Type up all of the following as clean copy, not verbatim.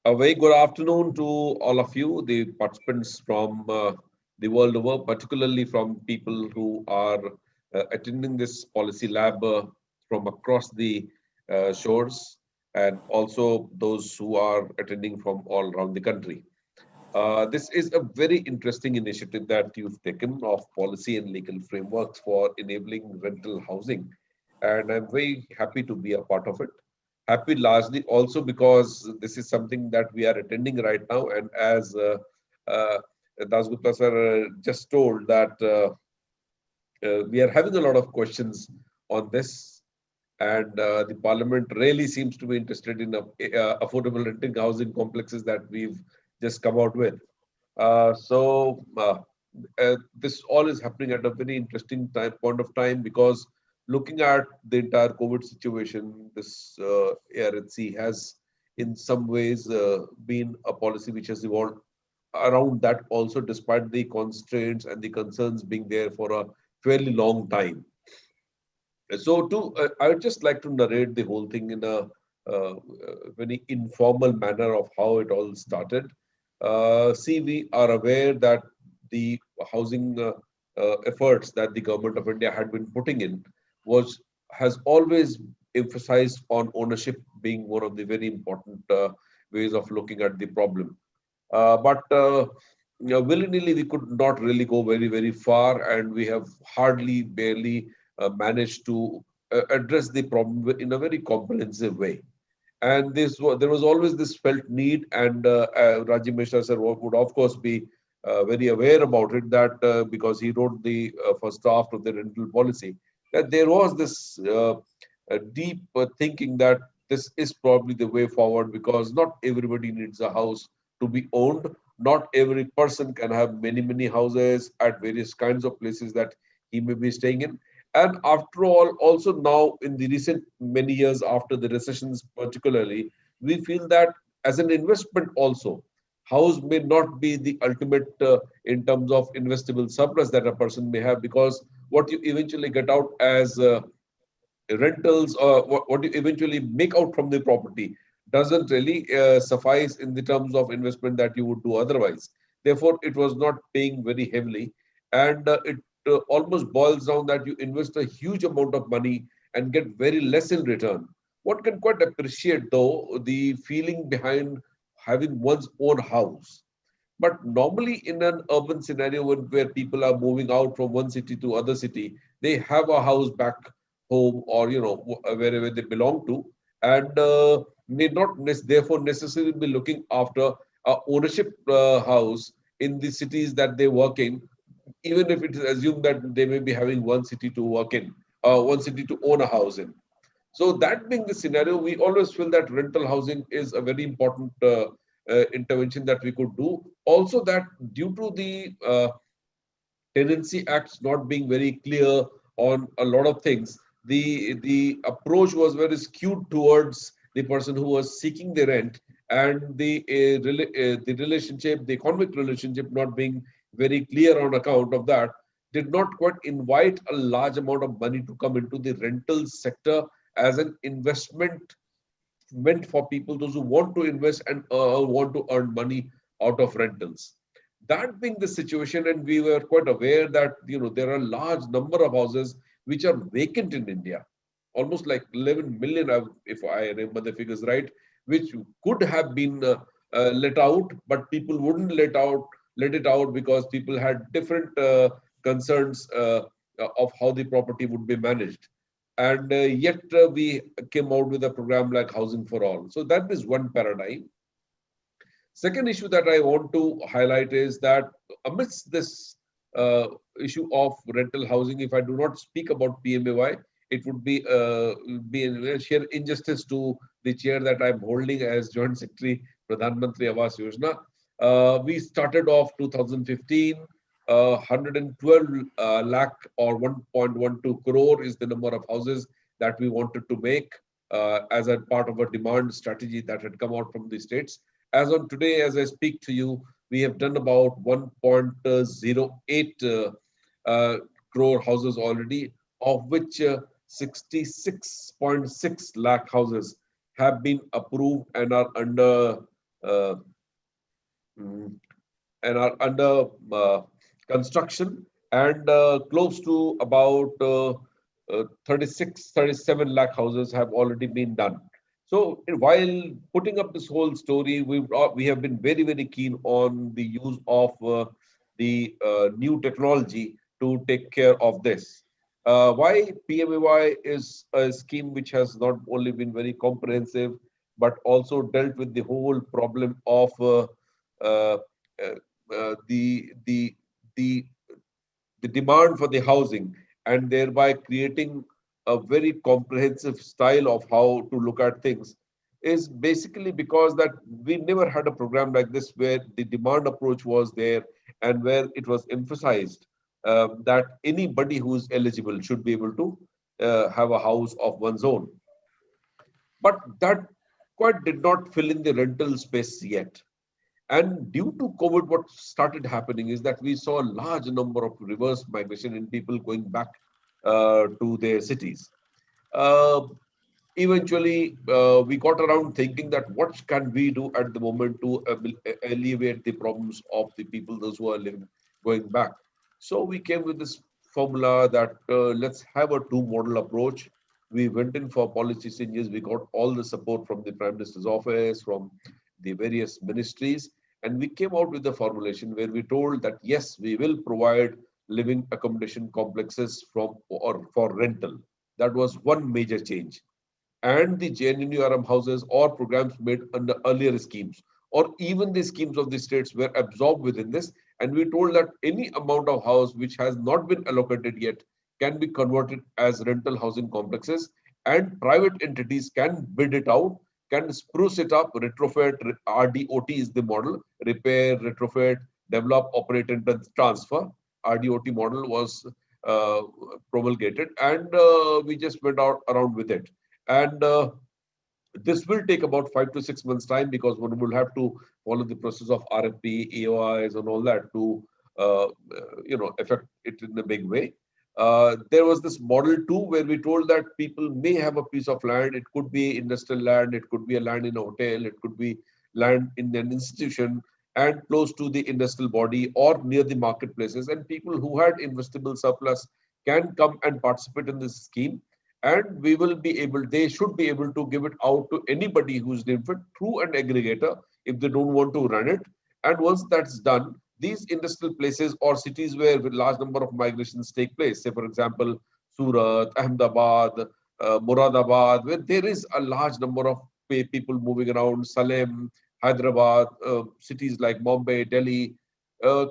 A very good afternoon to all of you, the participants from the world over, particularly from people who are attending this policy lab from across the shores, and also those who are attending from all around the country. This is a very interesting initiative that you've taken of policy and legal frameworks for enabling rental housing, and I'm very happy to be a part of it. Happy largely also because this is something that we are attending right now, and as uh, Dasgupta sir just told that we are having a lot of questions on this, and the Parliament really seems to be interested in affordable renting housing complexes that we've just come out with. This all is happening at a very interesting point of time because looking at the entire COVID situation, this ARHC has in some ways been a policy which has evolved around that also, despite the constraints and the concerns being there for a fairly long time. I would just like to narrate the whole thing in a very informal manner of how it all started. See, we are aware that the housing efforts that the government of India had been putting in was has always emphasized on ownership being one of the very important ways of looking at the problem. But willy-nilly, we could not really go very far, and we have hardly, barely managed to address the problem in a very comprehensive way. And there was always this felt need, and Rajiv Mishra sir would of course be very aware about it, that because he wrote the first draft of the rental policy, that there was this deep thinking that this is probably the way forward because not everybody needs a house to be owned. Not every person can have many houses at various kinds of places that he may be staying in. And after all, also now in the recent many years after the recessions, particularly, we feel that as an investment also, house may not be the ultimate in terms of investable surplus that a person may have, because what you eventually get out as rentals or what you eventually make out from the property doesn't really suffice in the terms of investment that you would do otherwise. Therefore, it was not paying very heavily, and it almost boils down that you invest a huge amount of money and get very less in return. One can quite appreciate, though, the feeling behind having one's own house. But normally, in an urban scenario where people are moving out from one city to other city, they have a house back home, or wherever they belong to, and may not therefore necessarily be looking after a ownership house in the cities that they work in, even if it is assumed that they may be having one city to work in, one city to own a house in. So that being the scenario, we always feel that rental housing is a very important intervention that we could do. Also, that due to the Tenancy Acts not being very clear on a lot of things, the approach was very skewed towards the person who was seeking the rent, and the relationship, the economic relationship, not being very clear on account of that, did not quite invite a large amount of money to come into the rental sector as an investment meant for people, those who want to invest and want to earn money out of rentals. That being the situation, and we were quite aware that there are a large number of houses which are vacant in India, almost like 11 million, if I remember the figures right, which could have been let out, but people wouldn't let it out because people had different concerns of how the property would be managed. And yet we came out with a program like Housing for All. So that is one paradigm. Second issue that I want to highlight is that amidst this issue of rental housing, if I do not speak about PMAY, it would be a sheer injustice to the chair that I'm holding as Joint Secretary, Pradhan Mantri Awas Yojana. We started off 2015, 112 lakh or 1.12 crore is the number of houses that we wanted to make as a part of a demand strategy that had come out from the states. As on today, as I speak to you, we have done about 1.08 crore houses already, of which 66.6 lakh houses have been approved and are under uh, mm, and are under construction, and close to about 36, 37 lakh houses have already been done. So while putting up this whole story, we have been very, very keen on the use of the new technology to take care of this. Why PMAY is a scheme which has not only been very comprehensive, but also dealt with the whole problem of uh, uh, the the the demand for the housing, and thereby creating a very comprehensive style of how to look at things, is basically because that we never had a program like this where the demand approach was there, and where it was emphasized that anybody who is eligible should be able to have a house of one's own. But that quite did not fill in the rental space yet. And due to COVID, what started happening is that we saw a large number of reverse migration in people going back to their cities. Uh, Eventually, we got around thinking that what can we do at the moment to alleviate the problems of the people, those who are living, going back. So we came with this formula that let's have a two-model approach. We went in for policy changes. We got all the support from the Prime Minister's office, from the various ministries, and we came out with a formulation where we told that yes, we will provide living accommodation complexes from or for rental. That was one major change. And the JNNURM houses or programs made under earlier schemes, or even the schemes of the states, were absorbed within this. And we told that any amount of house which has not been allocated yet can be converted as rental housing complexes, and private entities can bid it out, can spruce it up, retrofit. RDOT is the model: repair, retrofit, develop, operate, and transfer. RDOT model was uh, promulgated, and we just went out around with it. And this will take about 5 to 6 months time, because one will have to follow the process of RFP, AOIs, and all that to affect it in a big way. There was this model too, where we told that people may have a piece of land. It could be industrial land, it could be a land in a hotel, it could be land in an institution and close to the industrial body or near the marketplaces. And people who had investable surplus can come and participate in this scheme, and we will be able, they should be able to give it out to anybody who's named fit through an aggregator if they don't want to run it. And once that's done, these industrial places or cities where a large number of migrations take place, say for example, Surat, Ahmedabad, Muradabad, where there is a large number of people moving around, Salem, Hyderabad, cities like Bombay, Delhi,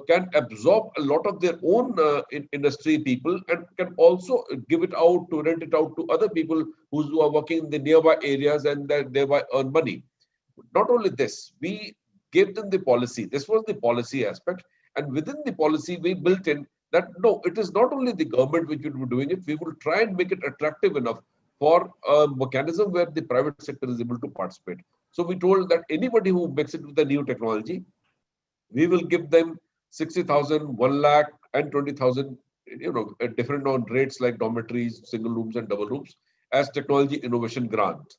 can absorb a lot of their own industry people, and can also give it out to rent it out to other people who are working in the nearby areas, and that thereby earn money. Not only this, we gave them the policy. This was the policy aspect. And within the policy, we built in that no, it is not only the government which will be doing it, we will try and make it attractive enough for a mechanism where the private sector is able to participate. So we told that anybody who makes it with the new technology, we will give them 60,000, 1 lakh, and 20,000, different on rates like dormitories, single rooms, and double rooms, as technology innovation grant.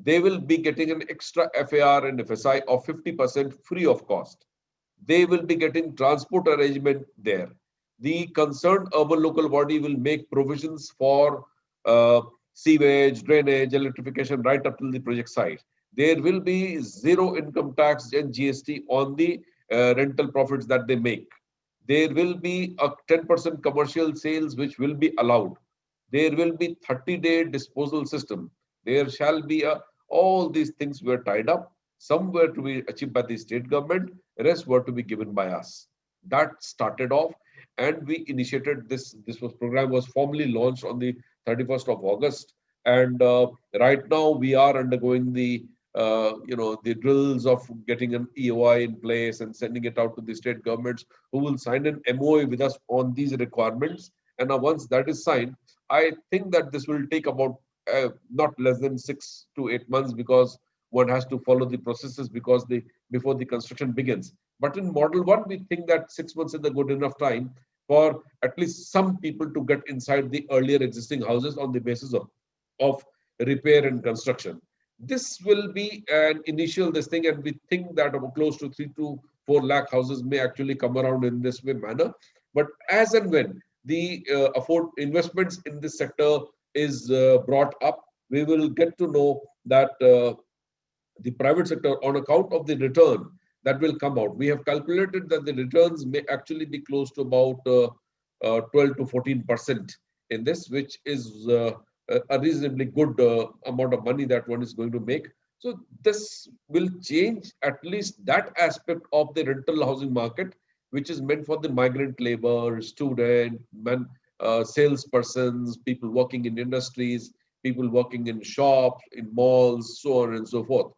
They will be getting an extra FAR and FSI of 50% free of cost. They will be getting transport arrangement there. The concerned urban local body will make provisions for sewage, drainage, electrification right up to the project site. There will be zero income tax and GST on the rental profits that they make. There will be a 10% commercial sales which will be allowed. There will be 30-day disposal system. There shall be all these things were tied up. Some were to be achieved by the state government, rest were to be given by us. That started off, and we initiated this. This was program was formally launched on the 31st of August. And right now we are undergoing the drills of getting an EOI in place and sending it out to the state governments, who will sign an MOA with us on these requirements. And once that is signed, I think that this will take about not less than 6 to 8 months, because one has to follow the processes before the construction begins. But in model one, we think that 6 months is a good enough time for at least some people to get inside the earlier existing houses on the basis of repair and construction. this will be an initial this thing, and we think that about close to 3 to 4 lakh houses may actually come around in this way manner. But as and when the afford investments in this sector is brought up, we will get to know that the private sector, on account of the return that will come out, we have calculated that the returns may actually be close to about 12 to 14% in this, which is a reasonably good amount of money that one is going to make. So this will change at least that aspect of the rental housing market, which is meant for the migrant labor, student, salespersons, people working in industries, people working in shops, in malls, so on and so forth.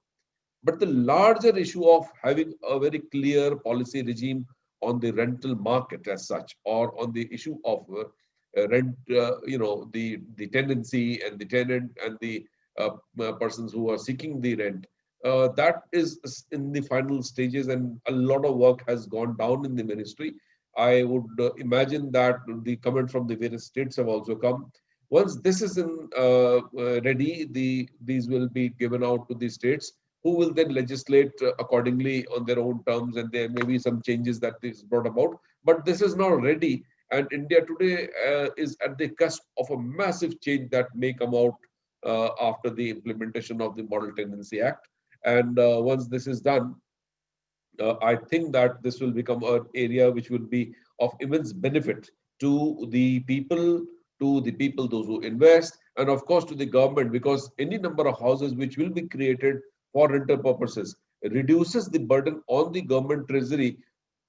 But the larger issue of having a very clear policy regime on the rental market as such, or on the issue of rent, the tenancy and the tenant and the persons who are seeking the rent, that is in the final stages, and a lot of work has gone down in the ministry. I would imagine that the comment from the various states have also come. Once this is in ready, these will be given out to the states, who will then legislate accordingly on their own terms, and there may be some changes that is brought about. But this is now ready, and India today is at the cusp of a massive change that may come out after the implementation of the Model Tenancy Act. And once this is done, I think that this will become an area which will be of immense benefit to the people, those who invest, and of course to the government, because any number of houses which will be created for rental purposes reduces the burden on the government treasury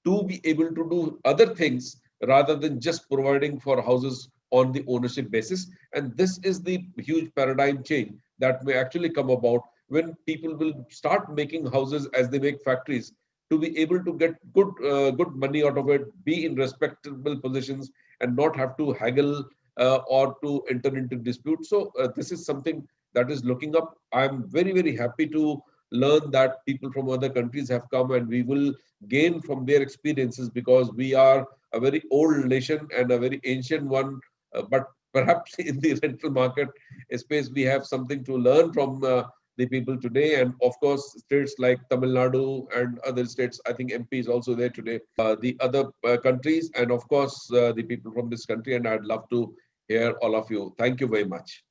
to be able to do other things rather than just providing for houses on the ownership basis. And this is the huge paradigm change that may actually come about when people will start making houses as they make factories, to be able to get good money out of it, be in respectable positions, and not have to haggle or to enter into dispute. So this is something that is looking up. I'm very happy to learn that people from other countries have come, and we will gain from their experiences, because we are a very old nation and a very ancient one. But perhaps in the rental market space, we have something to learn from the people today. And of course, states like Tamil Nadu and other states, I think MP is also there today, the other countries, and of course, the people from this country. And I'd love to hear all of you. Thank you very much.